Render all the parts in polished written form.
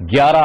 11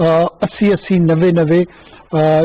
80-80, 90-90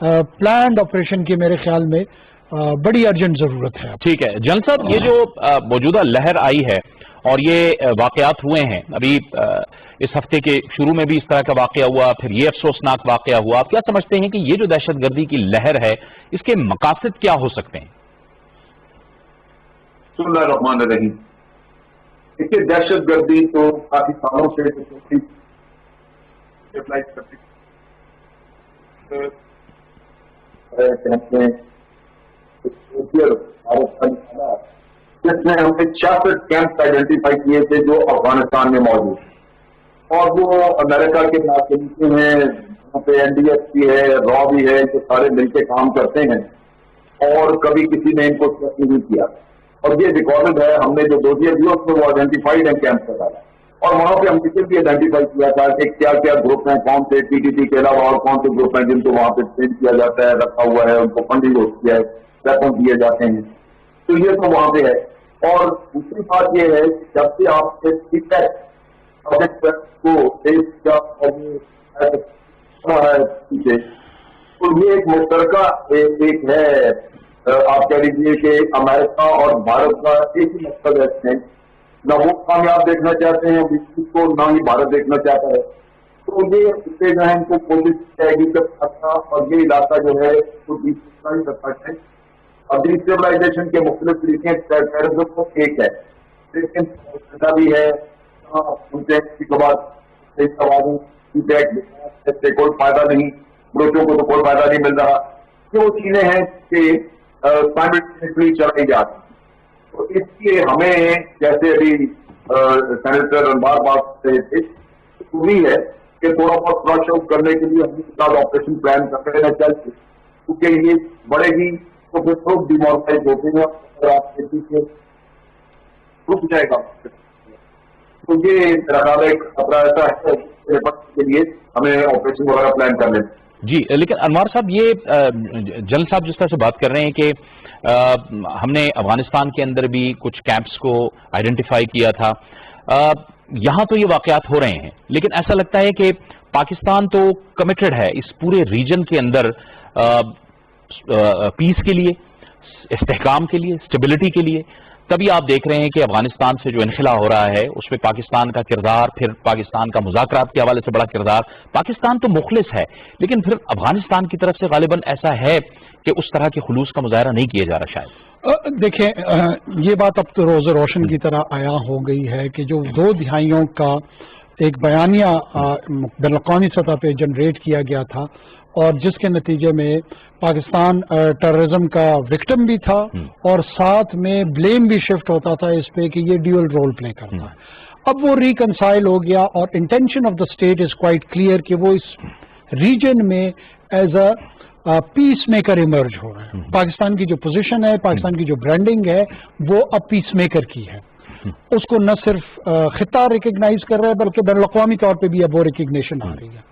planned operation کی میرے خیال میں بڑی ارجنٹ ضرورت ہے. ٹھیک ہے جنرل صاحب، یہ جو موجودہ لہر آئی ہے اور یہ واقعات ہوئے ہیں، ابھی اس ہفتے کے شروع میں بھی اس طرح کا واقعہ ہوا، پھر یہ افسوسناک واقعہ ہوا، آپ کیا سمجھتے ہیں کہ یہ جو دہشت گردی کی لہر ہے اس کے مقاصد کیا ہو سکتے ہیں؟ بسم اللہ الرحمن الرحیم. دیکھیے دہشت گردی تو کافی سالوں سے جس میں ہم نے 66 کیمپ آئیڈینٹیفائی کیے تھے جو افغانستان میں موجود ہیں، اور وہ امریکہ کے ناظرین ہیں، وہاں پہ این ڈی ایف بھی ہے، را بھی ہے، جو سارے مل کے کام کرتے ہیں اور کبھی کسی نے ان کو چیک نہیں کیا. اور یہ ریکارڈڈ ہے، ہم نے جو دوسیے دیا اس میں وہ آئیڈینٹیفائڈ ہیں کیمپ کا ڈالا، اور وہاں پہ ہم کسی بھی آئیڈینٹیفائی کیا تھا کہ کیا کیا گروپ ہیں، کون سے ٹی ٹی پی کے علاوہ اور کون سے گروپ ہیں جن کو وہاں پہ ٹرین کیا جاتا ہے، رکھا ہوا ہے، ان کو فنڈنگ ہوتی ہے، ویپن دیے جاتے ہیں. تو یہ تو وہاں پہ ہے. اور دوسری بات یہ ہے کہ جب سے آپ کے پروجیکٹ کو تو یہ ایک مشترکہ ایک ہے، آپ کہہ لیجیے کہ امریکہ اور بھارت کا ایک ہی مقصد ہے، نہ وہ کامیاب دیکھنا چاہتے ہیں اس کو، نہ ہی بھارت دیکھنا چاہتا ہے. تو یہ اس سے جو ہے ان کو کوشش جائے گی کہ اچھا اور یہ علاقہ جو ہے اس کو ڈیسٹیبلائز کرتا ہے. اور ڈیسٹیبلائزیشن کے مختلف طریقے ٹیررزم کو ایک ہے، لیکن بھی ہے ان کے بعد سے کوئی فائدہ نہیں، بلوچوں کو تو کوئی فائدہ نہیں مل رہا. یہ وہ چیزیں ہیں کہ سائملٹینیسلی چلائی جاتی ہیں. تو اس لیے ہمیں جیسے ابھی سینیٹر انبار بات کر رہے تھے، ضروری ہے کہ تھوڑا بہت برش آؤٹ کرنے کے لیے ہم ساتھ آپریشن پلان کر لینا چاہیے، کیونکہ یہ بڑھے گی تو پھر خود ڈیمورٹائز ہوتے ہیں اور آپ کے رک جائے گا. تو یہ ایک خطرہ ایسا ہے کے لیے ہمیں آپریشن وغیرہ پلان کر لینا. جی لیکن انوار صاحب، یہ جنرل صاحب جس طرح سے بات کر رہے ہیں کہ ہم نے افغانستان کے اندر بھی کچھ کیمپس کو آئیڈینٹیفائی کیا تھا، یہاں تو یہ واقعات ہو رہے ہیں، لیکن ایسا لگتا ہے کہ پاکستان تو کمیٹڈ ہے اس پورے ریجن کے اندر پیس کے لیے، استحکام کے لیے، اسٹیبلٹی کے لیے. تبھی آپ دیکھ رہے ہیں کہ افغانستان سے جو انخلا ہو رہا ہے اس میں پاکستان کا کردار، پھر پاکستان کا مذاکرات کے حوالے سے بڑا کردار. پاکستان تو مخلص ہے، لیکن پھر افغانستان کی طرف سے غالباً ایسا ہے کہ اس طرح کے خلوص کا مظاہرہ نہیں کیا جا رہا شاید. دیکھیں یہ بات اب تو روز روشن کی طرح عیاں ہو گئی ہے کہ جو 2 دہائیوں کا ایک بیانیہ بین الاقوامی سطح پہ جنریٹ کیا گیا تھا، اور جس کے نتیجے میں پاکستان ٹیررزم کا وکٹم بھی تھا اور ساتھ میں بلیم بھی شفٹ ہوتا تھا اس پہ کہ یہ ڈیول رول پلے کرتا ہے. اب وہ ریکنسائل ہو گیا اور intention of the state is quite clear کہ وہ اس ریجن میں as a peace maker emerge ہو رہا ہے. پاکستان کی جو پوزیشن ہے، پاکستان کی جو برانڈنگ ہے، وہ اب پیس میکر کی ہے. اس کو نہ صرف خطہ ریکگنائز کر رہا ہے بلکہ بین الاقوامی طور پہ بھی اب وہ ریکگنیشن آ رہی ہے.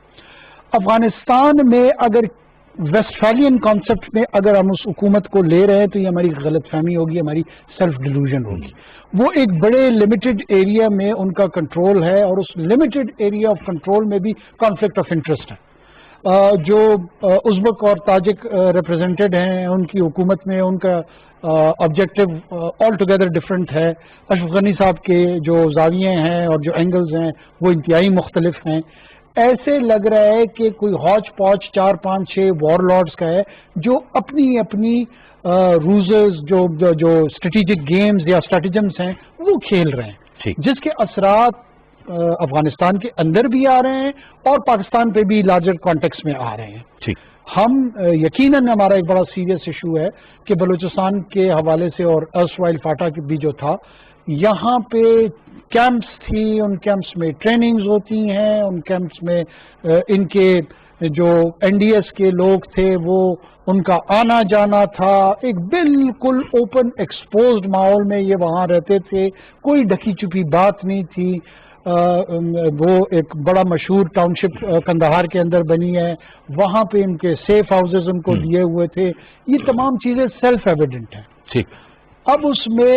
افغانستان میں اگر ویسٹفیلین کانسیپٹ میں اگر ہم اس حکومت کو لے رہے ہیں تو یہ ہماری غلط فہمی ہوگی، ہماری سیلف ڈیلوژن ہوگی. وہ ایک بڑے لمیٹڈ ایریا میں ان کا کنٹرول ہے، اور اس لمیٹڈ ایریا آف کنٹرول میں بھی کانفلکٹ آف انٹرسٹ ہے. جو ازبک اور تاجک ریپرزینٹیڈ ہیں ان کی حکومت میں، ان کا آبجیکٹو آل ٹوگیدر ڈفرینٹ ہے. اشرف غنی صاحب کے جو زاویے ہیں اور جو اینگلز ہیں وہ انتہائی مختلف ہیں. ایسے لگ رہا ہے کہ کوئی ہاچ پاچ 4 5 6 وار لارڈز کا ہے جو اپنی اپنی روزز جو اسٹریٹجک گیمز یا اسٹریٹجمس ہیں وہ کھیل رہے ہیں، جس کے اثرات افغانستان کے اندر بھی آ رہے ہیں اور پاکستان پہ بھی لارجر کانٹیکس میں آ رہے ہیں. ہم یقیناً ہمارا ایک بڑا سیریس ایشو ہے کہ بلوچستان کے حوالے سے اور ارسوائل فاٹا بھی جو تھا، یہاں پہ کیمپس تھی، ان کیمپس میں ٹریننگز ہوتی ہیں، ان کیمپس میں ان کے جو این ڈی ایس کے لوگ تھے وہ ان کا آنا جانا تھا. ایک بالکل اوپن ایکسپوزڈ ماحول میں یہ وہاں رہتے تھے، کوئی ڈھکی چھپی بات نہیں تھی. وہ ایک بڑا مشہور ٹاؤن شپ کندہار کے اندر بنی ہے، وہاں پہ ان کے سیف ہاؤسز ان کو دیے ہوئے تھے. یہ تمام چیزیں سیلف ایویڈنٹ ہیں. اب اس میں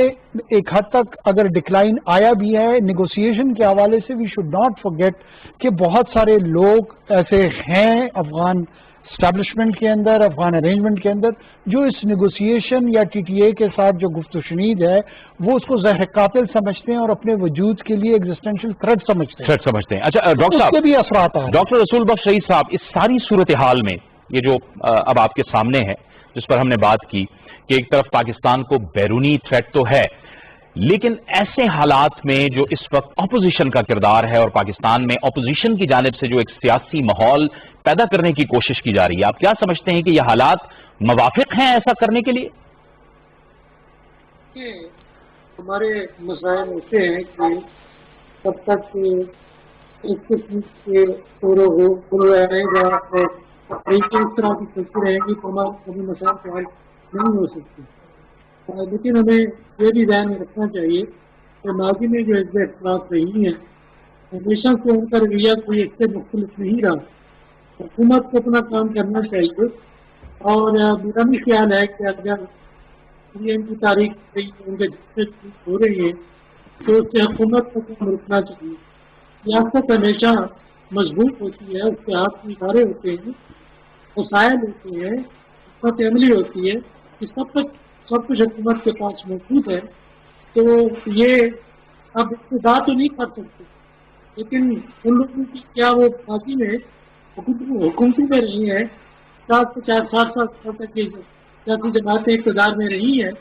ایک حد تک اگر ڈکلائن آیا بھی ہے نیگوسیشن کے حوالے سے، وی شوڈ ناٹ فورگیٹ کہ بہت سارے لوگ ایسے ہیں افغان اسٹیبلشمنٹ کے اندر، افغان ارینجمنٹ کے اندر جو اس نیگوسیشن یا ٹی ٹی اے کے ساتھ جو گفت و شنید ہے وہ اس کو زہر قاتل سمجھتے ہیں اور اپنے وجود کے لیے ایگزسٹینشیل تھریٹ سمجھتے ہیں. اچھا ڈاکٹر اس صاحب، کے بھی اثرات آ رہے ہیں. ڈاکٹر رسول بخش رئیس صاحب، اس ساری صورتحال میں یہ جو اب آپ کے سامنے ہے جس پر ہم نے بات کی کہ ایک طرف پاکستان کو بیرونی تھریٹ تو ہے، لیکن ایسے حالات میں جو اس وقت اپوزیشن کا کردار ہے اور پاکستان میں اپوزیشن کی جانب سے جو ایک سیاسی ماحول پیدا کرنے کی کوشش کی جا رہی ہے، آپ کیا سمجھتے ہیں کہ یہ حالات موافق ہیں ایسا کرنے کے لیے؟ ہمارے مسائل ایسے ہیں کہ تب تک اس قسم کے رہے گا اور اس طرح کی چلتی رہے گی تو ہمارے کبھی مسائل کو حل نہیں ہو سکتے. لیکن ہمیں یہ بھی ذہن میں رکھنا چاہیے کہ ماضی میں جو حزب اختلاف رہی ہیں ہمیشہ سے ان کا رویہ کوئی اس سے مختلف نہیں رہا. حکومت کو اپنا کام کرنا چاہیے اور میرا بھی خیال ہے کہ اگر ان کی تاریخ ان کے جتنے ہو رہی ہے تو اس سے حکومت کو کام رکنا چاہیے. سیاست ہمیشہ مضبوط ہوتی ہے، اس کے ہاتھ میں ادارے ہوتے ہیں، وسائل ہوتے ہیں، حکمت عملی ہوتی ہے، کہ سب کچھ حکومت کے پاس موجود ہے. تو یہ اب ابتدا تو نہیں کر سکتے، لیکن ان لوگوں کی کیا وہ باقی میں حکومتوں میں رہی ہیں 60 تک کی سیاسی جماعتیں اقتدار میں رہی ہیں،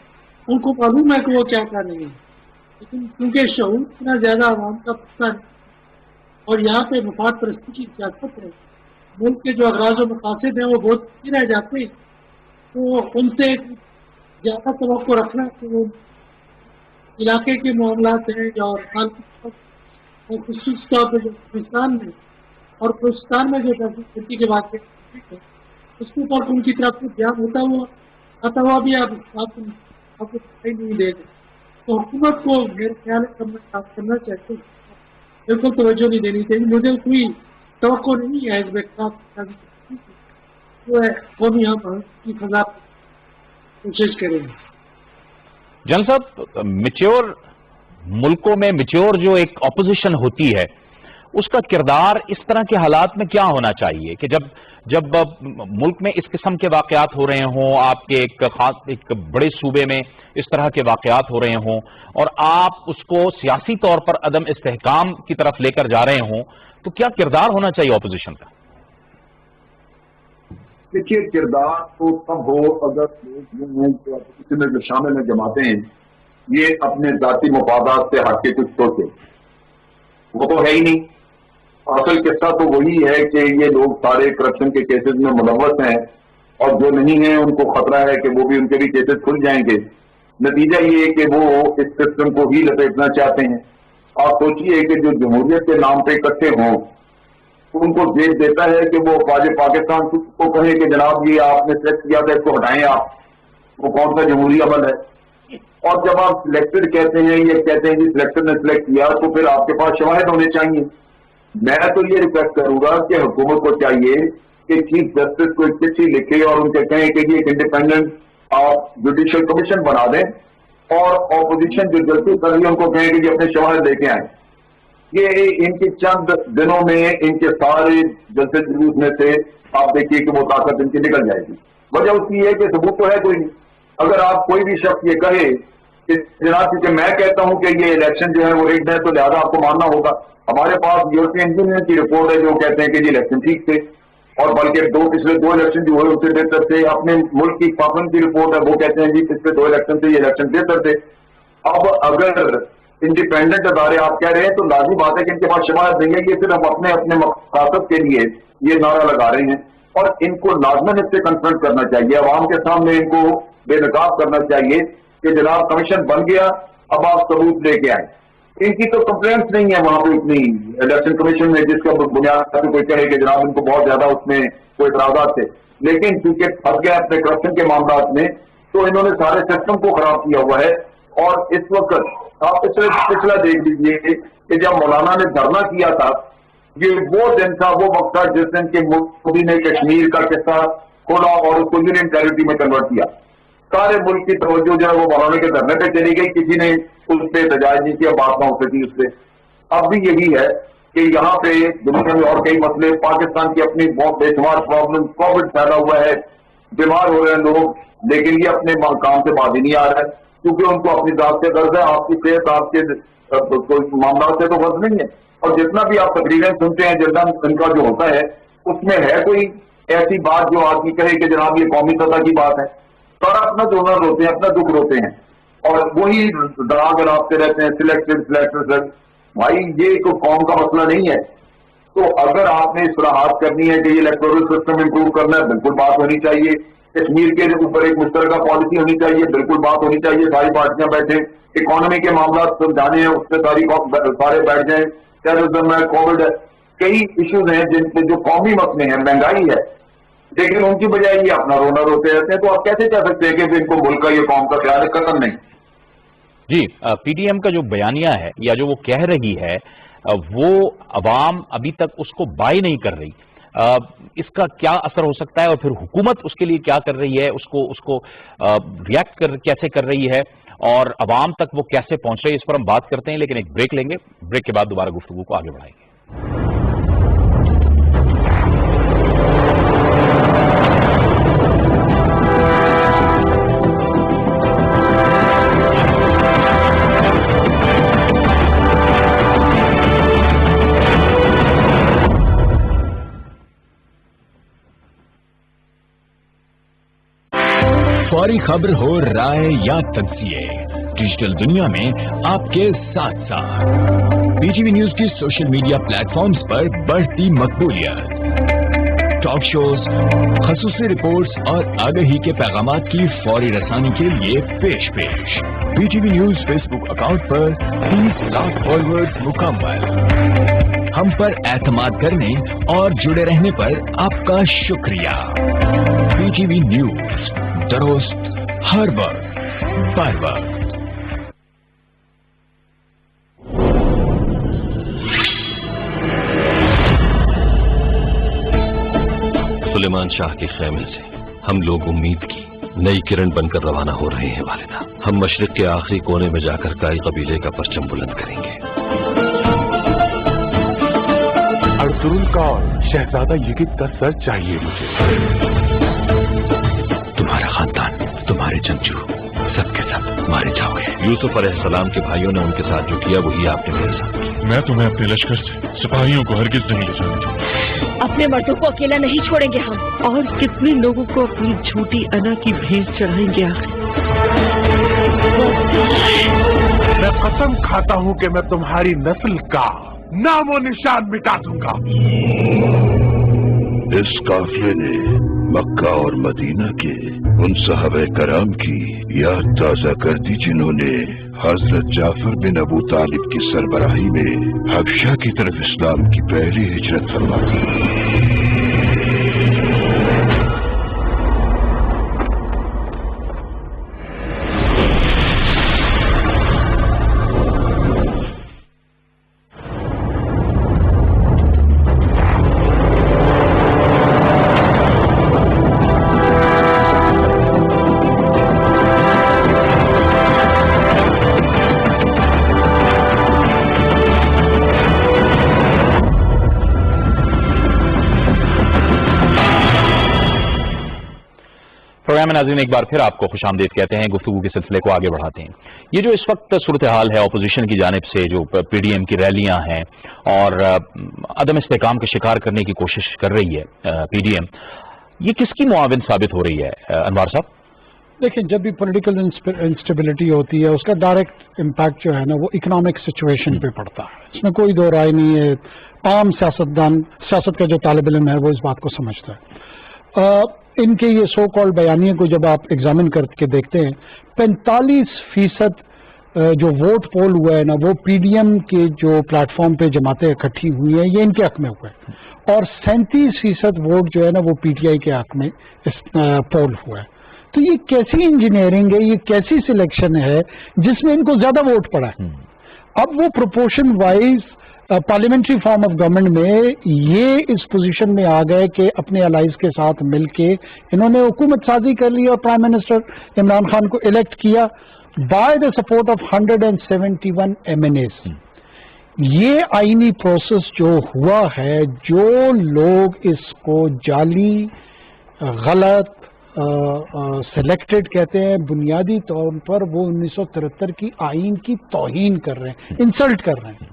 ان کو معلوم ہے کہ وہ کیا کر رہی ہیں. لیکن کیونکہ شعور اتنا زیادہ عوام کا پتہ ہے اور یہاں پہ مفاد پرستی کی سیاست ہے، ملک کے جو اغراض و مقاصد ہیں وہ بہت ہی رہ جاتے ہیں. تو ان سے زیادہ توقع رکھنا کہ وہ علاقے کے معاملات ہیں اور خصوص طور پہ جو پاکستان میں اور پاکستان میں جو دہشت کے واقع ہے اس کے اوپر ان کی طرف سے دھیان آتا ہوا بھی آپ کو دکھائی نہیں دے گا. تو حکومت کو میرے خیال کرنا چاہیے، بالکل توجہ نہیں دینی چاہیے. مجھے کوئی توقع نہیں ہے اس وقت جو ہے قومی ہم کی فضا کوشش کریں گے. جنرل صاحب، میچور ملکوں میں میچور جو ایک اپوزیشن ہوتی ہے اس کا کردار اس طرح کے حالات میں کیا ہونا چاہیے کہ جب ملک میں اس قسم کے واقعات ہو رہے ہوں، آپ کے ایک بڑے صوبے میں اس طرح کے واقعات ہو رہے ہوں اور آپ اس کو سیاسی طور پر عدم استحکام کی طرف لے کر جا رہے ہوں، تو کیا کردار ہونا چاہیے اپوزیشن کا؟ دیکھیے، کردار تو تب ہو اگر لوگ اپوزیشن میں جو شامل ہیں جماعتیں ہیں یہ اپنے ذاتی مفادات سے ہٹ کے کچھ سوچے. وہ تو ہے ہی نہیں. اصل قصہ تو وہی ہے کہ یہ لوگ سارے کرپشن کے کیسز میں ملوث ہیں اور جو نہیں ہیں ان کو خطرہ ہے کہ وہ بھی ان کے بھی کیسز کھل جائیں گے. نتیجہ یہ ہے کہ وہ اس سسٹم کو ہی لپیٹنا چاہتے ہیں. آپ سوچیے کہ جو جمہوریت کے نام پہ اکٹھے ہوں تو ان کو دیکھ دیتا ہے کہ وہ افواج پاکستان کو کہیں کہ جناب یہ آپ نے سلیکٹ کیا تھا اس کو ہٹائیں آپ، وہ کون سا جمہوری عمل ہے. اور جب آپ سلیکٹڈ کہتے ہیں یہ کہتے ہیں کہ سلیکٹڈ نے سلیکٹ کیا تو پھر آپ کے پاس شواہد ہونے چاہیے. میں تو یہ ریکویسٹ کروں گا کہ حکومت کو چاہیے کہ چیف جسٹس کو ایک چٹھی لکھے اور ان سے کہیں کہ یہ ایک انڈیپینڈنٹ جوڈیشل کمیشن بنا دیں اور اپوزیشن جو جسٹس کر رہی ہے ان کو کہیں کہ یہ اپنے شواہد لے کے آئیں. یہ ان کے چند دنوں میں ان کے سارے جلسے جلوس میں سے آپ دیکھیے کہ وہ طاقت ان کی نکل جائے گی. وجہ اس کی ہے کہ ثبوت تو ہے کوئی نہیں. اگر آپ کوئی بھی شخص یہ کہے کہ جناب کیونکہ میں کہتا ہوں کہ یہ الیکشن جو ہے وہ ریگڈ ہے تو لہٰذا آپ کو ماننا ہوگا. ہمارے پاس یورپین یونین کی رپورٹ ہے جو کہتے ہیں کہ یہ الیکشن ٹھیک تھے اور بلکہ پچھلے دو الیکشن جو ہوئے اس سے بہتر تھے. اپنے ملک کی پاکستان کی رپورٹ ہے وہ کہتے ہیں جی پچھلے دو الیکشن سے یہ الیکشن بہتر تھے. اب اگر انڈیپینڈنٹ ادارے آپ کہہ رہے ہیں تو لازمی بات ہے کہ ان کے پاس شواہد نہیں ہے. یہ صرف اپنے مقاصد کے لیے یہ نعرہ لگا رہے ہیں اور ان کو لازماً اس سے کنفرنٹ کرنا چاہیے. عوام کے سامنے ان کو بے نقاب کرنا چاہیے کہ جناب کمیشن بن گیا اب آپ ثبوت لے کے آئیں. ان کی تو کمپلینٹس نہیں ہے وہاں پہ اتنی الیکشن کمیشن میں جس کا بنیاد سے کوئی کہے کہ جناب ان کو بہت زیادہ اس میں کوئی اعتراضات تھے. لیکن چونکہ پھنس گیا اپنے کرپشن کے معاملات میں تو انہوں نے سارے سسٹم کو خراب کیا ہوا ہے. اور اس وقت آپ پچھلا دیکھ لیجیے کہ جب مولانا نے دھرنا کیا تھا یہ وہ دن تھا، وہ وقت تھا جس دن کے مودی نے کشمیر کا قصہ کھولا اور اس کو یونین ٹیریٹری میں کنورٹ کیا. سارے ملک کی توجہ جو ہے وہ مولانا کے دھرنے پہ چلی گئی، کسی نے اس پہ احتجاج نہیں کیا، بات نہ ہو سکی اس پہ. اب بھی یہی ہے کہ یہاں پہ دنیا میں اور کئی مسئلے، پاکستان کی اپنی بہت بے شمار پرابلم، کووڈ پھیلا ہوا ہے، بیمار ہو رہے ہیں لوگ، لیکن یہ اپنے کام سے باز ہی نہیں آ رہا ہے کیونکہ ان کو اپنی ذات سے غرض ہے. آپ کی صحت، آپ کے کوئی معاملات سے تو غرض نہیں ہے. اور جتنا بھی آپ تقریریں سنتے ہیں، جتنا ان کا جو ہوتا ہے اس میں ہے کوئی ایسی بات جو آدمی کہے کہ جناب یہ قومی سطح کی بات ہے. سارا اپنا رونا روتے ہیں، اپنا دکھ روتے ہیں، اور وہی دراگ راستے رہتے ہیں، سلیکٹڈ. بھائی یہ کوئی قوم کا مسئلہ نہیں ہے. تو اگر آپ نے اصلاحات کرنی ہے کہ یہ الیکٹورل سسٹم امپروو کرنا ہے، بالکل بات ہونی چاہیے. کشمیر کے اوپر ایک مشترکہ پالیسی ہونی چاہیے، بالکل بات ہونی چاہیے. ساری پارٹیاں بیٹھیں، اکانومی کے معاملات سمجھانے ہیں، اس پہ سارے بیٹھ جائیں. ٹیررزم ہے، کووڈ ہے، کئی ایشوز ہیں جن سے جو قومی مسئلے ہیں، مہنگائی ہے، لیکن ان کی بجائے یہ اپنا رونا روتے رہتے ہیں. تو آپ کیسے کہہ سکتے ہیں کہ ان کو ملک کا یہ قوم کا خیال ہے؟ قسم نہیں. جی، پی ڈی ایم کا جو بیانیہ ہے یا جو وہ کہہ رہی ہے وہ عوام ابھی تک اس کو بائی نہیں کر رہی. اس کا کیا اثر ہو سکتا ہے اور پھر حکومت اس کے لیے کیا کر رہی ہے، اس کو ریئیکٹ کیسے کر رہی ہے اور عوام تک وہ کیسے پہنچ رہی ہے، اس پر ہم بات کرتے ہیں. لیکن ایک بریک لیں گے، بریک کے بعد دوبارہ گفتگو کو آگے بڑھائیں گے. فوری خبر ہو، رائے یا تجزیے، ڈیجیٹل دنیا میں آپ کے ساتھ ساتھ پی ٹی وی نیوز کی سوشل میڈیا پلیٹ فارمز پر بڑھتی مقبولیت، ٹاک شوز، خصوصی رپورٹس اور آگہی کے پیغامات کی فوری رسانی کے لیے پیش P T V news Facebook account پر 30 لاکھ فالوورز مکمل. ہم پر اعتماد کرنے اور جڑے رہنے پر آپ کا شکریہ. پی ٹی وی نیوز، درست ہر وقت بر وقت. سلیمان شاہ کے خیمے سے ہم لوگ امید کی نئی کرن بن کر روانہ ہو رہے ہیں والدہ. ہم مشرق کے آخری کونے میں جا کر کائی قبیلے کا پرچم بلند کریں گے. ارطغرل کا شہزادہ یگت کا سر چاہیے مجھے. تمہارا خاندان، تمہارے جنگجو سب کے سب مارے جاؤ گے. یوسف علیہ السلام کے بھائیوں نے ان کے ساتھ جو کیا وہی آپ نے میرے ساتھ کیا. میں تمہیں اپنے لشکر سے سپاہیوں کو ہرگز نہیں لے جانے دوں. اپنے مردوں کو اکیلا نہیں چھوڑیں گے ہم. اور کتنے لوگوں کو اپنی جھوٹی انا کی بھیس چڑھائیں گے آخر. میں قسم کھاتا ہوں کہ میں تمہاری نسل کا نام و نشان مٹا دوں گا. اس قافلے نے مکہ اور مدینہ کے ان صحابہ کرام کی یاد تازہ کر دی جنہوں نے حضرت جعفر بن ابو طالب کی سربراہی میں حبشہ کی طرف اسلام کی پہلی ہجرت فرما دی. پروگرام ناظرین ایک بار پھر آپ کو خوش آمدید کہتے ہیں. گفتگو کے سلسلے کو آگے بڑھاتے ہیں. یہ جو اس وقت صورتحال ہے اپوزیشن کی جانب سے جو پی ڈی ایم کی ریلیاں ہیں اور عدم استحکام کا شکار کرنے کی کوشش کر رہی ہے پی ڈی ایم، یہ کس کی معاون ثابت ہو رہی ہے انوار صاحب؟ دیکھیں، جب بھی پولیٹیکل انسٹیبلٹی ہوتی ہے اس کا ڈائریکٹ امپیکٹ جو ہے نا وہ اکنامک سچویشن پہ پڑتا ہے. اس میں کوئی دو رائے نہیں ہے. عام سیاست کا جو طالب علم ہے وہ اس بات کو سمجھتا ہے. ان کے یہ سو کال بیانیے کو جب آپ ایگزامن کر کے دیکھتے ہیں، 45% جو ووٹ پول ہوا ہے نا وہ پی ڈی ایم کے جو پلیٹ فارم پہ جماعتیں اکٹھی ہوئی ہیں یہ ان کے حق میں ہوا ہے، اور 37% ووٹ جو ہے نا وہ پی ٹی آئی کے حق میں پول ہوا ہے. تو یہ کیسی انجینئرنگ ہے، یہ کیسی سلیکشن ہے جس میں ان کو زیادہ ووٹ پڑا ہے. اب وہ proportion wise parliamentary form of government میں یہ اس پوزیشن میں آ گئے کہ اپنے الائز کے ساتھ مل کے انہوں نے حکومت سازی کر لی اور پرائم منسٹر عمران خان کو الیکٹ کیا by the support of 171 MNAs. یہ آئینی پروسیس جو ہوا ہے، جو لوگ اس کو جعلی، غلط، سلیکٹڈ کہتے ہیں، بنیادی طور پر وہ 1973 کی آئین کی توہین کر رہے ہیں، انسلٹ کر رہے ہیں۔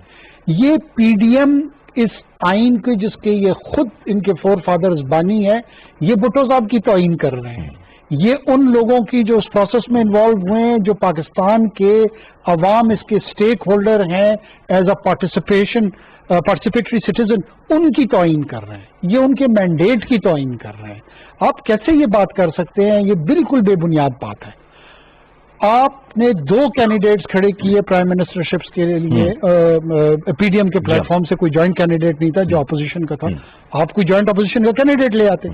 یہ پی ڈی ایم اس آئین کے جس کے یہ خود ان کے فور فادرز بانی ہے، یہ بھٹو صاحب کی توہین کر رہے ہیں۔ یہ ان لوگوں کی جو اس پروسیس میں انوالو ہوئے ہیں، جو پاکستان کے عوام اس کے سٹیک ہولڈر ہیں ایز اے پارٹیسپیٹری سٹیزن، ان کی توہین کر رہے ہیں، یہ ان کے مینڈیٹ کی توہین کر رہے ہیں۔ آپ کیسے یہ بات کر سکتے ہیں؟ یہ بالکل بے بنیاد بات ہے۔ آپ نے 2 کینڈیڈیٹس کھڑے کیے پرائم منسٹر شپس کے لیے، پی ڈی ایم کے پلیٹ فارم سے کوئی جوائنٹ کینڈیڈیٹ نہیں تھا جو اپوزیشن کا تھا، آپ کوئی جوائنٹ اپوزیشن کا کینڈیڈیٹ لے آتے۔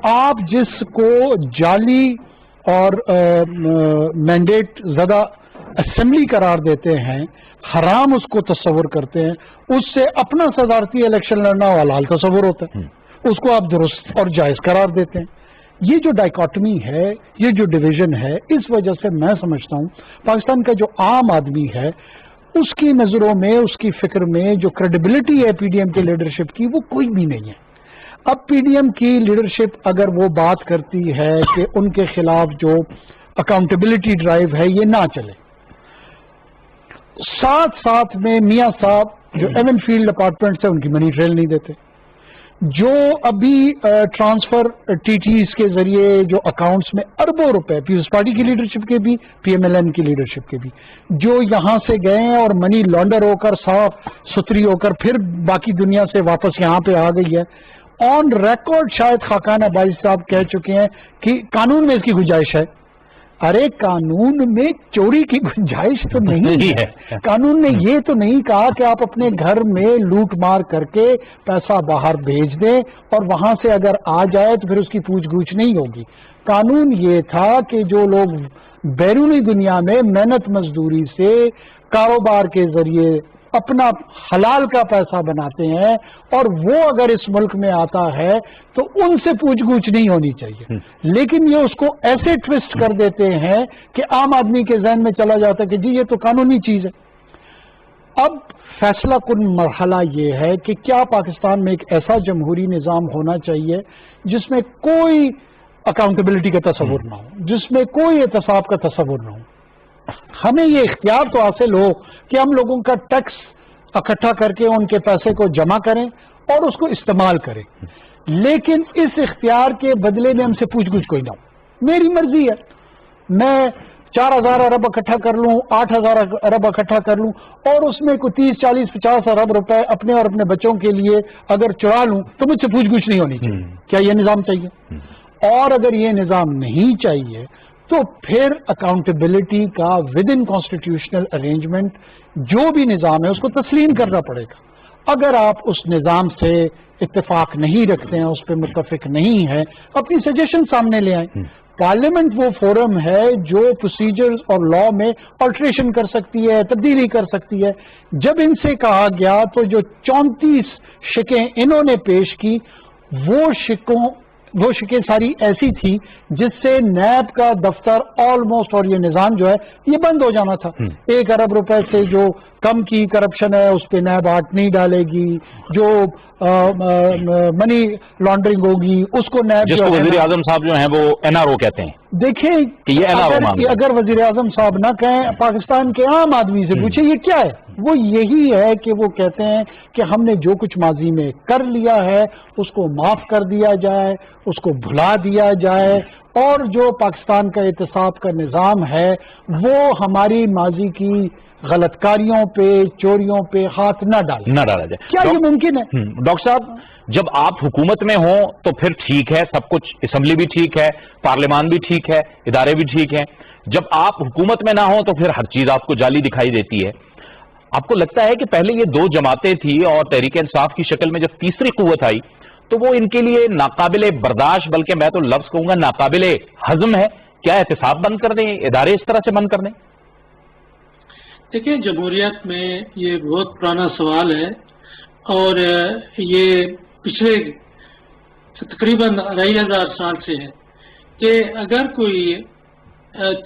آپ جس کو جعلی اور مینڈیٹ زدہ اسمبلی قرار دیتے ہیں، حرام اس کو تصور کرتے ہیں، اس سے اپنا صدارتی الیکشن لڑنا حلال تصور ہوتا ہے، اس کو آپ درست اور جائز قرار دیتے ہیں۔ یہ جو ڈائیکاٹمی ہے، یہ جو ڈویژن ہے، اس وجہ سے میں سمجھتا ہوں پاکستان کا جو عام آدمی ہے اس کی نظروں میں، اس کی فکر میں جو کریڈیبلٹی ہے پی ڈی ایم کی لیڈرشپ کی، وہ کوئی بھی نہیں ہے۔ اب پی ڈی ایم کی لیڈرشپ اگر وہ بات کرتی ہے کہ ان کے خلاف جو اکاؤنٹیبلٹی ڈرائیو ہے یہ نہ چلے، ساتھ ساتھ میں میاں صاحب جو ایون فیلڈ اپارٹمنٹ سے ان کی منی ٹریل نہیں دیتے، جو ابھی ٹرانسفر ٹی ٹیز کے ذریعے جو اکاؤنٹس میں اربوں روپے پیپلز پارٹی کی لیڈرشپ کے بھی، پی ایم ایل این کی لیڈرشپ کے بھی، جو یہاں سے گئے ہیں اور منی لانڈر ہو کر صاف ستھری ہو کر پھر باقی دنیا سے واپس یہاں پہ آ گئی ہے۔ آن ریکارڈ شاید خاقان عباسی صاحب کہہ چکے ہیں کہ قانون میں اس کی گنجائش ہے۔ ارے قانون میں چوری کی گنجائش تو نہیں ہے، قانون نے یہ تو نہیں کہا کہ آپ اپنے گھر میں لوٹ مار کر کے پیسہ باہر بھیج دیں اور وہاں سے اگر آ جائے تو پھر اس کی پوچھ گچھ نہیں ہوگی۔ قانون یہ تھا کہ جو لوگ بیرونی دنیا میں محنت مزدوری سے کاروبار کے ذریعے اپنا حلال کا پیسہ بناتے ہیں اور وہ اگر اس ملک میں آتا ہے تو ان سے پوچھ گچھ نہیں ہونی چاہیے، لیکن یہ اس کو ایسے ٹوسٹ کر دیتے ہیں کہ عام آدمی کے ذہن میں چلا جاتا ہے کہ جی یہ تو قانونی چیز ہے۔ اب فیصلہ کن مرحلہ یہ ہے کہ کیا پاکستان میں ایک ایسا جمہوری نظام ہونا چاہیے جس میں کوئی اکاؤنٹیبلٹی کا تصور نہ ہو، جس میں کوئی احتساب کا تصور نہ ہو۔ ہمیں یہ اختیار تو حاصل ہو کہ ہم لوگوں کا ٹیکس اکٹھا کر کے ان کے پیسے کو جمع کریں اور اس کو استعمال کریں، لیکن اس اختیار کے بدلے میں ہم سے پوچھ گچھ کوئی نہ ہو۔ میری مرضی ہے، میں 4,000 ارب اکٹھا کر لوں، 8,000 ارب اکٹھا کر لوں اور اس میں کوئی 30, 40, 50 ارب روپے اپنے اور اپنے بچوں کے لیے اگر چرا لوں تو مجھ سے پوچھ گچھ نہیں ہونی چاہیے۔ کیا یہ نظام چاہیے؟ اور اگر یہ نظام نہیں چاہیے تو پھر اکاؤنٹیبلٹی کا ود ان کانسٹیٹیوشنل ارینجمنٹ جو بھی نظام ہے اس کو تسلیم کرنا پڑے گا۔ اگر آپ اس نظام سے اتفاق نہیں رکھتے ہیں، اس پہ متفق نہیں ہے، اپنی سجیشن سامنے لے آئیں۔ پارلیمنٹ وہ فورم ہے جو پروسیجرز اور لا میں آلٹریشن کر سکتی ہے، تبدیلی کر سکتی ہے۔ جب ان سے کہا گیا تو جو 34 شکیں انہوں نے پیش کی، وہ شکیں ساری ایسی تھی جس سے نیب کا دفتر آلموسٹ اور یہ نظام جو ہے یہ بند ہو جانا تھا۔ 1 ارب روپے سے جو کم کی کرپشن ہے اس پہ نیب ہاتھ نہیں ڈالے گی، جو منی لانڈرنگ ہوگی اس کو نیب، جس کو وزیر اعظم صاحب جو ہیں وہ این آر او کہتے ہیں۔ دیکھیں اگر وزیر اعظم صاحب نہ کہیں، پاکستان کے عام آدمی سے پوچھیں یہ کیا ہے، وہ یہی ہے کہ وہ کہتے ہیں کہ ہم نے جو کچھ ماضی میں کر لیا ہے اس کو معاف کر دیا جائے، اس کو بھلا دیا جائے، اور جو پاکستان کا احتساب کا نظام ہے وہ ہماری ماضی کی غلط کاریوں پہ، چوریوں پہ ہاتھ نہ ڈالا جائے۔ کیا یہ ممکن ہے؟ ڈاکٹر صاحب، جب آپ حکومت میں ہوں تو پھر ٹھیک ہے، سب کچھ، اسمبلی بھی ٹھیک ہے، پارلیمان بھی ٹھیک ہے، ادارے بھی ٹھیک ہیں۔ جب آپ حکومت میں نہ ہوں تو پھر ہر چیز آپ کو جعلی دکھائی دیتی ہے۔ آپ کو لگتا ہے کہ پہلے یہ 2 جماعتیں تھی اور تحریک انصاف کی شکل میں جب تیسری قوت آئی تو وہ ان کے لیے ناقابل برداشت، بلکہ میں تو لفظ کہوں گا ناقابل ہضم ہے؟ کیا احتساب بند کر دیں، ادارے اس طرح سے بند کر دیں؟ دیکھیں، جمہوریت میں یہ بہت پرانا سوال ہے اور یہ پچھلے تقریباً 2,500 سال سے ہے کہ اگر کوئی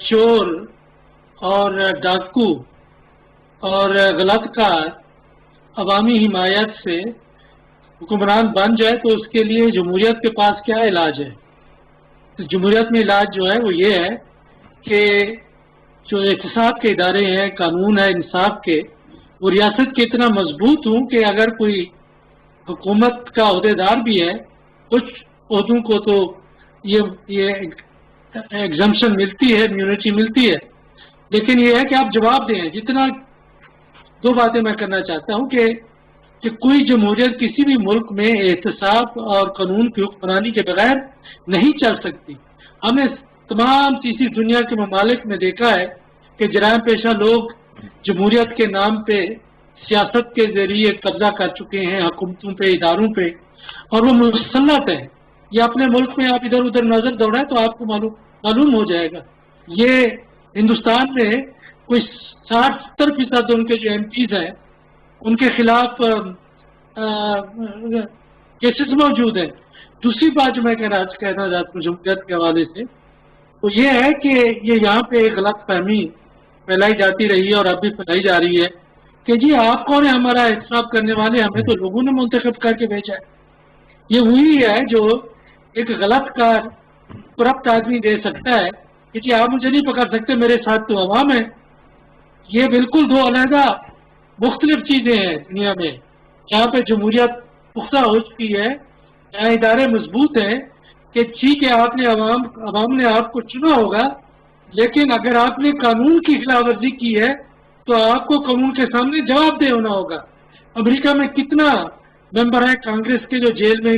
چور اور ڈاکو اور غلط کار عوامی حمایت سے حکمران بن جائے تو اس کے لیے جمہوریت کے پاس کیا علاج ہے؟ جمہوریت میں علاج جو ہے وہ یہ ہے کہ جو احتساب کے ادارے ہیں، قانون ہے انصاف کے، وہ ریاست کے اتنا مضبوط ہوں کہ اگر کوئی حکومت کا عہدیدار بھی ہے، کچھ عہدوں کو تو یہ ایگزمپشن ملتی ہے، امیونٹی ملتی ہے، لیکن یہ ہے کہ آپ جواب دیں. جتنا دو باتیں میں کرنا چاہتا ہوں کہ کوئی جمہوریت کسی بھی ملک میں احتساب اور قانون کی حکمرانی کے بغیر نہیں چل سکتی. ہم نے تمام تیسری دنیا کے ممالک میں دیکھا ہے کہ جرائم پیشہ لوگ جمہوریت کے نام پہ سیاست کے ذریعے قبضہ کر چکے ہیں حکومتوں پہ، اداروں پہ، اور وہ مسلط ہیں. یہ اپنے ملک میں آپ ادھر ادھر نظر دوڑائیں تو آپ کو معلوم ہو جائے گا. یہ ہندوستان میں کوئی 60-70% ان کے جو ایم پیز ہیں ان کے خلاف کیسز موجود ہیں. دوسری بات جو میں کہنا چاہتا ہوں جمہوریت کے حوالے سے تو یہ ہے کہ یہ یہاں پہ ایک غلط فہمی پھیلائی جاتی رہی ہے اور اب بھی پھیلائی جا رہی ہے کہ جی آپ کون ہیں ہمارا احتساب کرنے والے، ہمیں تو لوگوں نے منتخب کر کے بھیجا ہے. یہ وہی ہے جو ایک غلط کار کرپٹ آدمی دے سکتا ہے کہ جی آپ مجھے نہیں پکڑ سکتے، میرے ساتھ تو عوام ہے. یہ بالکل دو علیحدہ مختلف چیزیں ہیں دنیا میں. جہاں پہ جمہوریت پختہ ہو چکی ہے، جہاں ادارے مضبوط ہیں کہ ٹھیک ہے آپ نے عوام نے آپ کو چنا ہوگا، لیکن اگر آپ نے قانون کی خلاف ورزی کی ہے تو آپ کو قانون کے سامنے جواب دہ ہونا ہوگا. امریکہ میں کتنا ممبر ہیں کانگریس کے جو جیل میں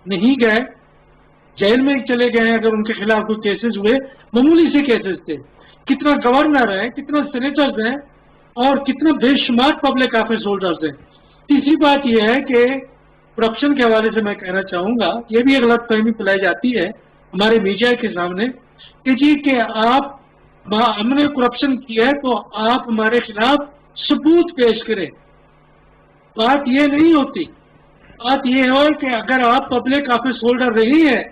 نہیں گئے، جیل میں چلے گئے ہیں اگر ان کے خلاف کوئی کیسز ہوئے، معمولی سے کیسز تھے. کتنا گورنر ہے، کتنا سینیٹرز ہیں اور کتنا بے شمار پبلک آفس ہولڈرز ہیں. تیسری بات یہ ہے کہ کرپشن کے حوالے سے میں کہنا چاہوں گا، یہ بھی ایک غلط فہمی پھیلائی جاتی ہے ہمارے میڈیا کے سامنے کہ جی کہ ہم نے کرپشن کیا ہے تو آپ ہمارے خلاف ثبوت پیش کریں. بات یہ نہیں ہوتی. بات یہ ہے کہ اگر آپ پبلک آفس ہولڈر رہی ہیں،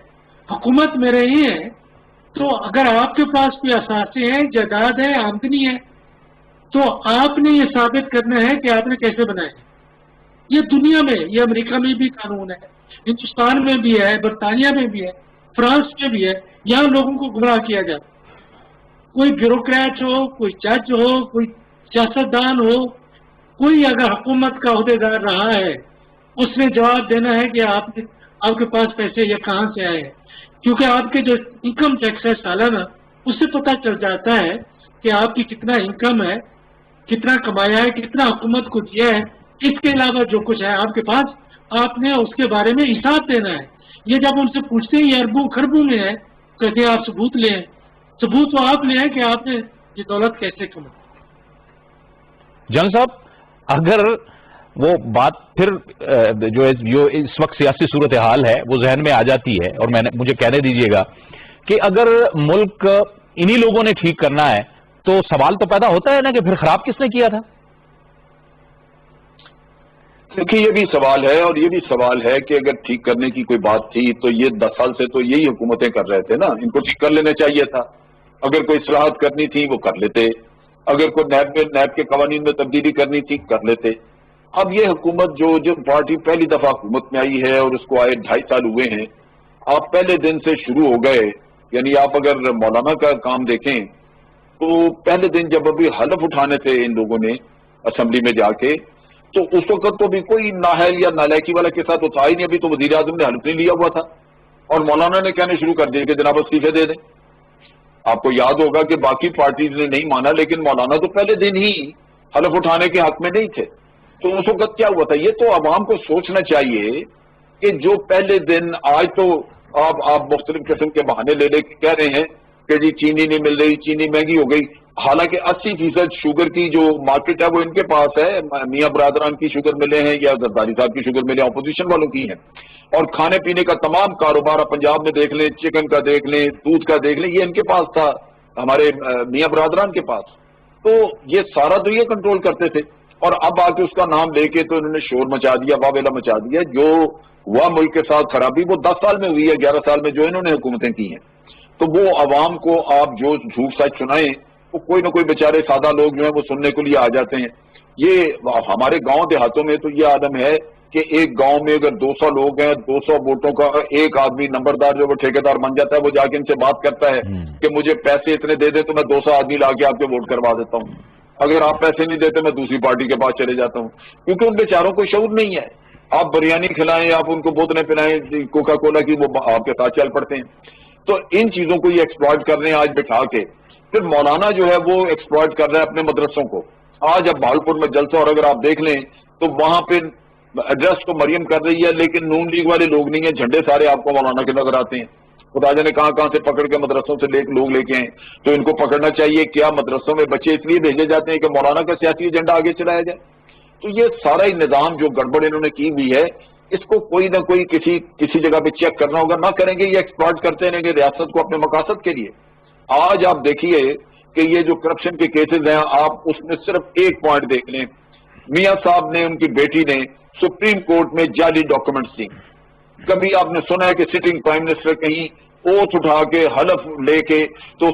حکومت میں رہی ہیں، تو اگر آپ کے پاس کوئی اثاثے ہیں، جائیداد ہے، آمدنی ہے، تو آپ نے یہ ثابت کرنا ہے کہ آپ نے کیسے بنائے. یہ دنیا میں، یہ امریکہ میں بھی قانون ہے، ہندوستان میں بھی ہے، برطانیہ میں بھی ہے، فرانس میں بھی ہے. یہاں لوگوں کو گمراہ کیا جاتا. کوئی بیوروکریٹ ہو، کوئی جج ہو، کوئی سیاستدان ہو، کوئی اگر حکومت کا عہدیدار رہا ہے، اس نے جواب دینا ہے کہ آپ کے پاس پیسے یہ کہاں سے آئے ہیں. کیونکہ آپ کے جو انکم ٹیکس ہے سالانہ، اس سے پتہ چل جاتا ہے کہ آپ کی کتنا انکم ہے، کتنا کمایا ہے، کتنا حکومت کو دیا ہے. اس کے علاوہ جو کچھ ہے آپ کے پاس، آپ نے اس کے بارے میں حساب دینا ہے. یہ جب ان سے پوچھتے ہیں یہ اربوں خربوں میں ہے، کہتے ہیں آپ ثبوت لیں. ثبوت تو آپ لیں کہ آپ نے یہ دولت کیسے کمائی. جنرل صاحب، اگر وہ بات پھر جو اس وقت سیاسی صورتحال ہے وہ ذہن میں آ جاتی ہے، اور مجھے کہنے دیجئے گا کہ اگر ملک انہی لوگوں نے ٹھیک کرنا ہے تو سوال تو پیدا ہوتا ہے نا کہ پھر خراب کس نے کیا تھا؟ دیکھیے یہ بھی سوال ہے، اور یہ بھی سوال ہے کہ اگر ٹھیک کرنے کی کوئی بات تھی تو یہ 10 سال سے تو یہی حکومتیں کر رہے تھے نا. ان کو ٹھیک کر لینا چاہیے تھا. اگر کوئی اصلاحات کرنی تھی وہ کر لیتے، اگر کوئی نیب کے قوانین میں تبدیلی کرنی تھی کر لیتے. اب یہ حکومت جو پارٹی پہلی دفعہ حکومت میں آئی ہے اور اس کو آئے 2.5 سال ہوئے ہیں، آپ پہلے دن سے شروع ہو گئے. یعنی آپ اگر مولانا کا کام دیکھیں تو پہلے دن جب ابھی حلف اٹھانے تھے ان لوگوں نے اسمبلی میں جا کے، تو اس وقت تو بھی کوئی نااہل یا نالائکی والا کے ساتھ اٹھا ہی نہیں. ابھی تو وزیر اعظم نے حلف نہیں لیا ہوا تھا اور مولانا نے کہنے شروع کر دیے کہ جناب استعفے دے دیں. آپ کو یاد ہوگا کہ باقی پارٹیز نے نہیں مانا، لیکن مولانا تو پہلے دن ہی حلف اٹھانے کے حق میں نہیں تھے. تو اس وقت کیا ہوا تھا؟ یہ تو عوام کو سوچنا چاہیے کہ جو پہلے دن، آج تو آپ مختلف قسم کے بہانے لے لے کے کہہ رہے ہیں کہ جی چینی نہیں مل رہی، چینی مہنگی ہو گئی. حالانکہ 80% شوگر کی جو مارکیٹ ہے وہ ان کے پاس ہے. میاں برادران کی شوگر ملے ہیں یا زرداری صاحب کی شوگر ملے، اپوزیشن والوں کی ہیں. اور کھانے پینے کا تمام کاروبار آپ پنجاب میں دیکھ لیں، چکن کا دیکھ لیں، دودھ کا دیکھ لیں، یہ ان کے پاس تھا، ہمارے میاں برادران کے پاس. تو یہ سارا تو یہ کنٹرول کرتے تھے، اور اب آ کے اس کا نام لے کے تو انہوں نے شور مچا دیا، واویلا مچا دیا. جو ہوا ملک کے ساتھ خرابی وہ 10 سال میں ہوئی ہے، 11 سال میں جو انہوں نے حکومتیں کی ہیں. تو وہ عوام کو آپ جو جھوٹ سچ سنائیں، وہ کوئی نہ کوئی بیچارے سادہ لوگ جو ہیں وہ سننے کے لیے آ جاتے ہیں. یہ ہمارے گاؤں دیہاتوں میں تو یہ عالم ہے کہ ایک گاؤں میں اگر 200 لوگ ہیں، 200 ووٹوں کا ایک آدمی نمبردار جو وہ ٹھیکیدار بن جاتا ہے، وہ جا کے ان سے بات کرتا ہے کہ مجھے پیسے اتنے دے دے تو میں 200 آدمی لا کے آپ کے ووٹ کروا دیتا ہوں، اگر آپ پیسے نہیں دیتے میں دوسری پارٹی کے پاس چلے جاتا ہوں، کیونکہ ان بیچاروں کو شعور نہیں ہے. آپ بریانی کھلائیں، آپ ان کو بوتلیں پلائیں کوکا کولا کی، وہ آپ کے ساتھ چل پڑتے ہیں. تو ان چیزوں کو یہ ایکسپلائٹ کر رہے ہیں آج بٹھا کے. پھر مولانا جو ہے وہ ایکسپلائٹ کر رہا ہے اپنے مدرسوں کو. آج اب بھاگلپور میں جلسہ، اور اگر آپ دیکھ لیں تو وہاں پہ ایڈریس تو مریم کر رہی ہے لیکن نون لیگ والے لوگ نہیں ہیں، جھنڈے سارے آپ کو مولانا کے نظر آتے ہیں. خدا جانے کہاں کہاں سے پکڑ کے مدرسوں سے لوگ لے کے آئیں. تو ان کو پکڑنا چاہیے. کیا مدرسوں میں بچے اس لیے بھیجے جاتے ہیں کہ مولانا کا سیاسی ایجنڈا آگے چلایا جائے؟ تو یہ سارا ہی نظام جو گڑبڑ انہوں نے کی ہوئی ہے، اس کو کوئی نہ کوئی کسی جگہ پہ چیک کرنا ہوگا. نہ کریں گے یہ ایکسپلائٹ کرتے رہیں گے ریاست کو اپنے مقاصد کے لیے. آج آپ دیکھیے کہ یہ جو کرپشن کے کیسز ہیں، آپ اس میں صرف ایک پوائنٹ دیکھ لیں. میاں صاحب نے، ان کی بیٹی نے سپریم کورٹ میں جعلی ڈاکومنٹس دی. کبھی آپ نے سنا ہے کہ سٹنگ پرائم منسٹر کہیں اوتھ اٹھا کے حلف لے کے تو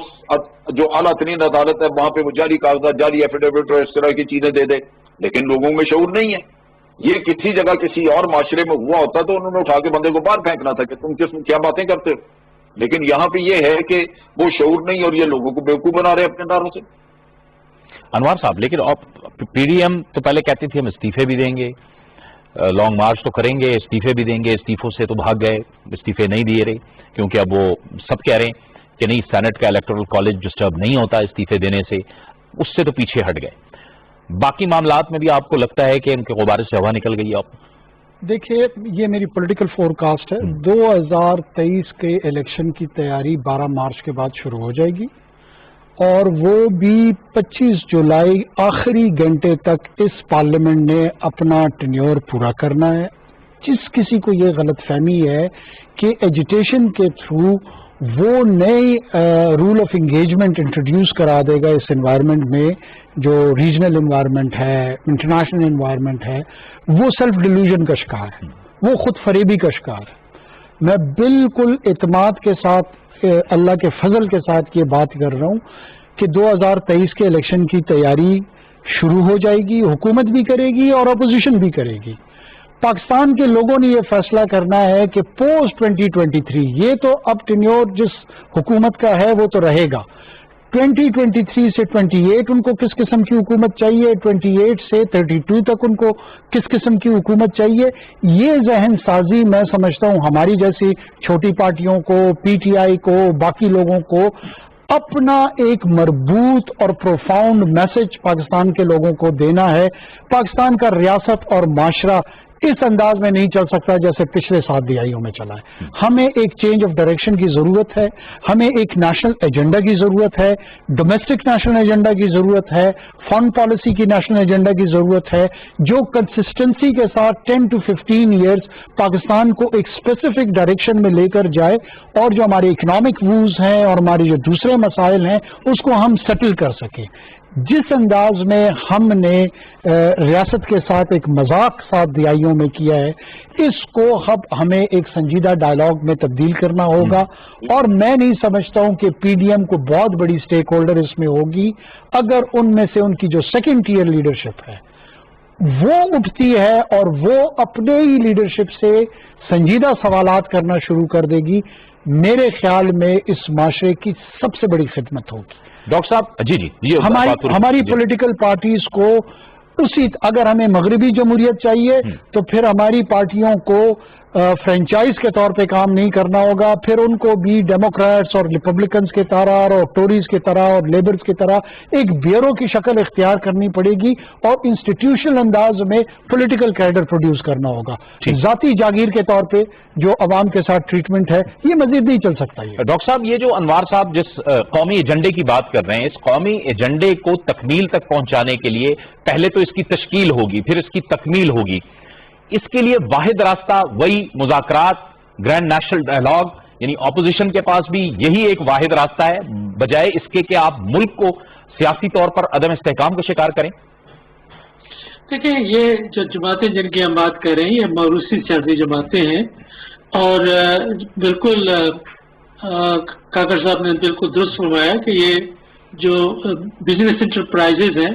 جو اعلیٰ ترین عدالت ہے وہاں پہ وہ جعلی کاغذات، جعلی ایفیڈیوٹ اور اس طرح کی چیزیں دے دے؟ لیکن لوگوں میں شعور نہیں ہے. یہ کسی جگہ کسی اور معاشرے میں ہوا ہوتا تو انہوں نے اٹھا کے بندے کو باہر پھینکنا تھا کہ تم کیا باتیں کرتے ہو. لیکن یہاں پہ یہ ہے کہ وہ شعور نہیں، اور یہ لوگوں کو بیوقوف بنا رہے اپنے اداروں سے. انوار صاحب، لیکن پی ڈی ایم تو پہلے کہتی تھی ہم استعفے بھی دیں گے، لانگ مارچ تو کریں گے، استعفے بھی دیں گے، استعفوں سے تو بھاگ گئے، استعفے نہیں دیے رہے کیونکہ اب وہ سب کہہ رہے ہیں کہ نہیں، سینٹ کا الیکٹورل کالج ڈسٹرب نہیں ہوتا استعفے دینے سے، اس سے تو پیچھے ہٹ گئے. باقی معاملات میں بھی آپ کو لگتا ہے کہ ان کے غبارے سے ہوا نکل گئی؟ آپ دیکھیے، یہ میری پولیٹیکل فورکاسٹ ہے. 2023 کے الیکشن کی تیاری 12 مارچ کے بعد شروع ہو جائے گی، اور وہ بھی 25 جولائی آخری گھنٹے تک اس پارلیمنٹ نے اپنا ٹینیور پورا کرنا ہے. جس کسی کو یہ غلط فہمی ہے کہ ایجیٹیشن کے تھرو وہ نئی رول آف انگیجمنٹ انٹروڈیوس کرا دے گا اس انوائرمنٹ میں، جو ریجنل انوائرمنٹ ہے، انٹرنیشنل انوائرمنٹ ہے، وہ سیلف ڈیلوژن کا شکار ہے، وہ خود فریبی کا شکار ہے. میں بالکل اعتماد کے ساتھ، اللہ کے فضل کے ساتھ یہ بات کر رہا ہوں کہ 2023 کے الیکشن کی تیاری شروع ہو جائے گی. حکومت بھی کرے گی اور اپوزیشن بھی کرے گی. پاکستان کے لوگوں نے یہ فیصلہ کرنا ہے کہ پوسٹ 2023، یہ تو اب ٹینیور جس حکومت کا ہے وہ تو رہے گا. 2023 سے 28 ان کو کس قسم کی حکومت چاہیے، 28 سے 32 تک ان کو کس قسم کی حکومت چاہیے. یہ ذہن سازی میں سمجھتا ہوں ہماری جیسی چھوٹی پارٹیوں کو، پی ٹی آئی کو، باقی لوگوں کو اپنا ایک مربوط اور پروفاؤنڈ میسج پاکستان کے لوگوں کو دینا ہے. پاکستان کا ریاست اور معاشرہ اس انداز میں نہیں چل سکتا جیسے پچھلے 7 دہائیوں میں چلا ہے. ہمیں ایک چینج آف ڈائریکشن کی ضرورت ہے، ہمیں ایک نیشنل ایجنڈا کی ضرورت ہے، ڈومیسٹک نیشنل ایجنڈا کی ضرورت ہے، فارن پالیسی کی نیشنل ایجنڈا کی ضرورت ہے، جو کنسسٹنسی کے ساتھ 10 to 15 ایئرز پاکستان کو ایک اسپیسیفک ڈائریکشن میں لے کر جائے، اور جو ہمارے اکنامک ووز ہیں اور ہمارے جو دوسرے مسائل ہیں اس کو ہم سیٹل کر سکیں. جس انداز میں ہم نے ریاست کے ساتھ ایک مذاق 7 دہائیوں میں کیا ہے، اس کو اب ہمیں ایک سنجیدہ ڈائلاگ میں تبدیل کرنا ہوگا. اور میں نہیں سمجھتا ہوں کہ پی ڈی ایم کو بہت بڑی سٹیک ہولڈر اس میں ہوگی اگر ان میں سے ان کی جو سیکنڈ ٹیئر لیڈرشپ ہے وہ اٹھتی ہے اور وہ اپنے ہی لیڈرشپ سے سنجیدہ سوالات کرنا شروع کر دے گی. میرے خیال میں اس معاشرے کی سب سے بڑی خدمت ہوگی. ڈاکٹر صاحب جی ہماری پولیٹیکل پارٹیز کو اگر ہمیں مغربی جمہوریت چاہیے تو پھر ہماری پارٹیوں کو فرینچائز کے طور پہ کام نہیں کرنا ہوگا. پھر ان کو بھی ڈیموکریٹس اور ریپبلکنز کی طرح اور ٹوریز کی طرح اور لیبرز کی طرح ایک بیورو کی شکل اختیار کرنی پڑے گی اور انسٹیٹیوشنل انداز میں پولیٹیکل کیڈر پروڈیوس کرنا ہوگا. ذاتی جاگیر کے طور پہ جو عوام کے ساتھ ٹریٹمنٹ ہے یہ مزید نہیں چل سکتا. ڈاکٹر صاحب، یہ جو انوار صاحب جس قومی ایجنڈے کی بات کر رہے ہیں، اس قومی ایجنڈے کو تکمیل تک پہنچانے کے لیے پہلے تو اس کی تشکیل ہوگی، پھر اس کی تکمیل ہوگی. اس کے لیے واحد راستہ وہی مذاکرات، گرینڈ نیشنل ڈائلاگ، یعنی اپوزیشن کے پاس بھی یہی ایک واحد راستہ ہے بجائے اس کے کہ آپ ملک کو سیاسی طور پر عدم استحکام کا شکار کریں. دیکھیں، یہ جو جماعتیں جن کی ہم بات کر رہے ہیں یہ موروثی سیاسی جماعتیں ہیں، اور بالکل کاکر صاحب نے بالکل درست فرمایا کہ یہ جو بزنس انٹرپرائزز ہیں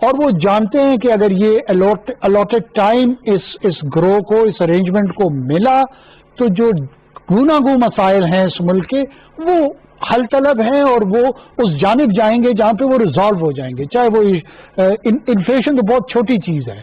اور وہ جانتے ہیں کہ اگر یہ allotted ٹائم اس گروہ کو، اس ارینجمنٹ کو ملا تو جو گوناگوں مسائل ہیں اس ملک کے وہ حل طلب ہیں اور وہ اس جانب جائیں گے جہاں پہ وہ ریزالو ہو جائیں گے. چاہے وہ انفلیشن تو بہت چھوٹی چیز ہے،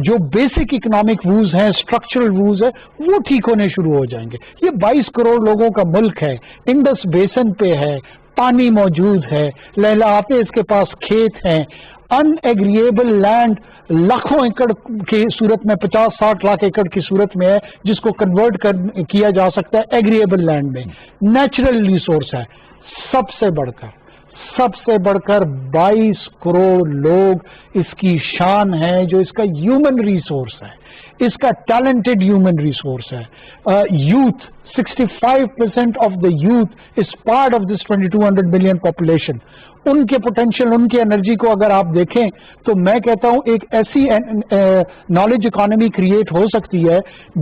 جو بیسک اکنامک ووز ہیں، اسٹرکچرل ووز ہیں، وہ ٹھیک ہونے شروع ہو جائیں گے. یہ 22 کروڑ لوگوں کا ملک ہے، انڈس بیسن پہ ہے، پانی موجود ہے، لہلاتے اس کے پاس کھیت ہیں، ان ایگریبل لینڈ لاکھوں ایکڑ کی صورت میں 50-60 لاکھ ایکڑ کی صورت میں ہے جس کو کنورٹ کیا جا سکتا ہے ایگریبل لینڈ میں. نیچرل ریسورس ہے. سب سے بڑھ کر 22 کروڑ لوگ اس کی شان ہے، جو اس کا ہیومن ریسورس ہے، اس کا ٹیلنٹڈ ہیومن ریسورس ہے. Youth 65% of the youth is part of this 2200 million population. ان کے پوٹینشیل، ان کی انرجی کو اگر آپ دیکھیں تو میں کہتا ہوں ایک ایسی نالج اکانومی کریٹ ہو سکتی ہے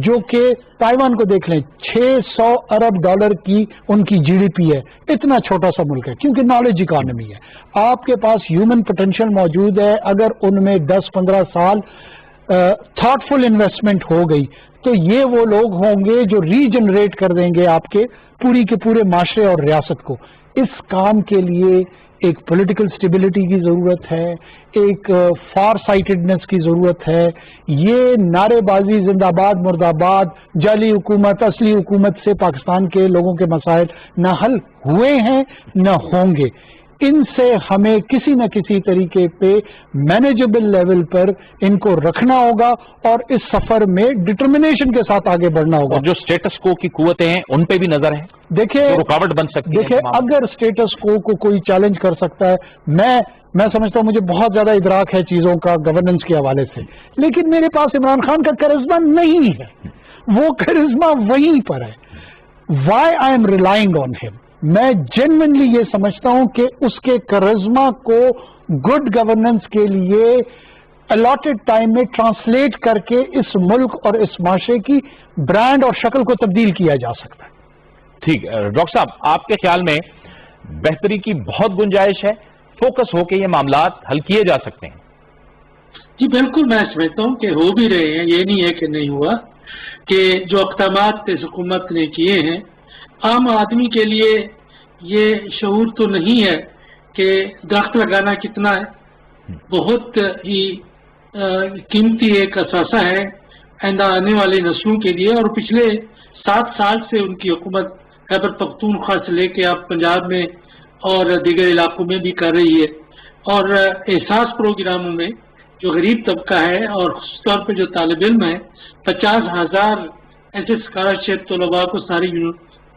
جو کہ تائیوان کو دیکھ لیں، $600 ارب کی ان کی جی ڈی پی ہے. اتنا چھوٹا سا ملک ہے کیونکہ نالج اکانومی ہے. آپ کے پاس ہیومن پوٹینشیل موجود ہے. اگر ان میں 10-15 سال تھاٹ فل انویسٹمنٹ ہو گئی تو یہ وہ لوگ ہوں گے جو ری جنریٹ کر دیں گے آپ کے پورے معاشرے اور ریاست کو. اس کام کے لیے ایک پولیٹیکل سٹیبلٹی کی ضرورت ہے، ایک فار سائٹڈنس کی ضرورت ہے. یہ نعرے بازی زندہ باد مرد آباد، جعلی حکومت، اصلی حکومت سے پاکستان کے لوگوں کے مسائل نہ حل ہوئے ہیں نہ ہوں گے. ان سے ہمیں کسی نہ کسی طریقے پہ مینیجبل لیول پر ان کو رکھنا ہوگا اور اس سفر میں ڈٹرمنیشن کے ساتھ آگے بڑھنا ہوگا. اور جو سٹیٹس کو کی قوتیں ہیں ان پہ بھی نظر ہے، دیکھیں رکاوٹ بن سکتی ہے. دیکھیں اگر سٹیٹس کو کوئی چیلنج کر سکتا ہے، میں سمجھتا ہوں، مجھے بہت زیادہ ادراک ہے چیزوں کا گورننس کے حوالے سے، لیکن میرے پاس عمران خان کا کرزمہ نہیں ہے. وہ کرزمہ وہیں پر ہے. Why I am relying on ہم. میں جینوئنلی یہ سمجھتا ہوں کہ اس کے کرزمہ کو گڈ گورننس کے لیے الاٹڈ ٹائم میں ٹرانسلیٹ کر کے اس ملک اور اس معاشرے کی برانڈ اور شکل کو تبدیل کیا جا سکتا ہے. ٹھیک. ڈاکٹر صاحب، آپ کے خیال میں بہتری کی بہت گنجائش ہے، فوکس ہو کے یہ معاملات حل کیے جا سکتے ہیں؟ جی بالکل، میں سمجھتا ہوں کہ ہو بھی رہے ہیں. یہ نہیں ہے کہ نہیں ہوا، کہ جو اقدامات اس حکومت نے کیے ہیں، عام آدمی کے لیے یہ شعور تو نہیں ہے کہ درخت لگانا کتنا ہے. بہت ہی قیمتی ایک اثاثہ ہے آنے والی نسلوں کے لیے. اور پچھلے 7 سال سے ان کی حکومت خیبر پختونخوا سے لے کے آپ پنجاب میں اور دیگر علاقوں میں بھی کر رہی ہے. اور احساس پروگراموں میں جو غریب طبقہ ہے اور خصوص طور پہ جو طالب علم ہے، 50,000 ایسے اسکالرشپ طلباء کو ساری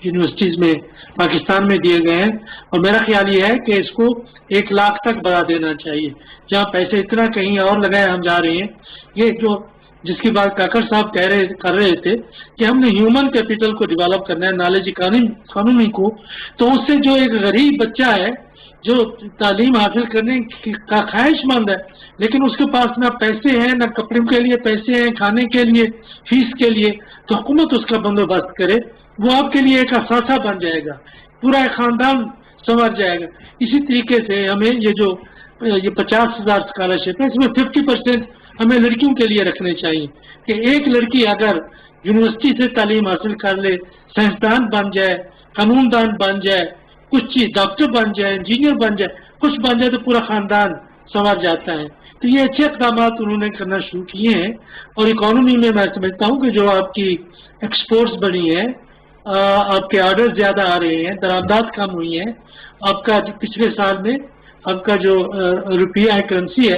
یونیورسٹیز میں پاکستان میں دیے گئے ہیں. اور میرا خیال یہ ہے کہ اس کو 1 لاکھ تک بڑھا دینا چاہیے. جہاں پیسے اتنا کہیں اور لگائے ہم جا رہے ہیں. یہ جس کی بات کاکر صاحب کر رہے تھے کہ ہم نے ہیومن کیپٹل کو ڈیولپ کرنا ہے، نالج اکانومی کو. تو اس سے جو ایک غریب بچہ ہے جو تعلیم حاصل کرنے کا خواہش مند ہے لیکن اس کے پاس نہ پیسے ہیں، نہ کپڑوں کے لیے پیسے ہیں، کھانے کے لیے، فیس کے لیے، تو حکومت اس کا بندوبست کرے. وہ آپ کے لیے ایک اثاثہ بن جائے گا، پورا ایک خاندان سنور جائے گا. اسی طریقے سے ہمیں یہ 50,000 اسکالرشپ ہے، اس میں 50% ہمیں لڑکیوں کے لیے رکھنے چاہیے کہ ایک لڑکی اگر یونیورسٹی سے تعلیم حاصل کر لے، سائنسدان بن جائے، قانون دان بن جائے، کچھ چیز ڈاکٹر بن جائے، انجینئر بن جائے، کچھ بن جائے تو پورا خاندان سنور جاتا ہے. تو یہ اچھے اقدامات انہوں نے کرنا شروع کیے ہیں. اور اکانومی میں سمجھتا ہوں کہ جو آپ کی ایکسپورٹس بڑھی ہیں، آپ کے آرڈر زیادہ آ رہے ہیں، درآمدات کم ہوئی ہیں، آپ کا پچھلے سال میں آپ کا جو روپیہ ہے، کرنسی ہے،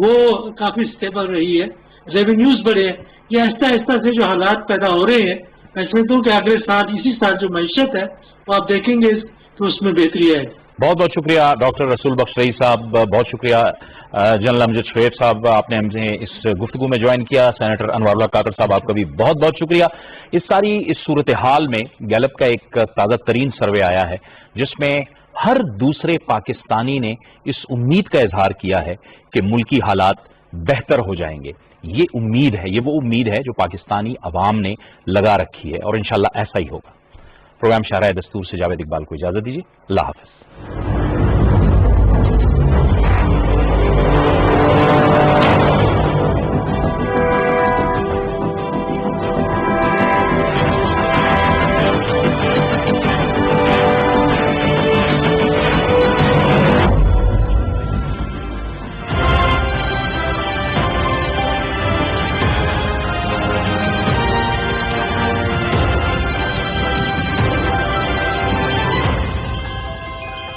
وہ کافی اسٹیبل رہی ہے، ریونیوز بڑھے ہیں. یہ آہستہ آہستہ سے جو حالات پیدا ہو رہے ہیں، میں سمجھتا ہوں کہ اگلے سال اسی سال جو معیشت ہے وہ آپ دیکھیں گے تو اس میں بہتری ہے. بہت بہت شکریہ ڈاکٹر رسول بخش رئی صاحب، بہت شکریہ جنرل امجد شعیب صاحب، آپ نے ہمیں اس گفتگو میں جوائن کیا. سینیٹر انوار اللہ کاکڑ صاحب، آپ کا بھی بہت بہت شکریہ. اس صورتحال میں گیلپ کا ایک تازہ ترین سروے آیا ہے جس میں ہر دوسرے پاکستانی نے اس امید کا اظہار کیا ہے کہ ملکی حالات بہتر ہو جائیں گے. یہ امید ہے، یہ وہ امید ہے جو پاکستانی عوام نے لگا رکھی ہے اور انشاءاللہ ایسا ہی ہوگا. پروگرام شاہراہ دستور سے جاوید اقبال کو اجازت دیجیے. اللہ حافظ.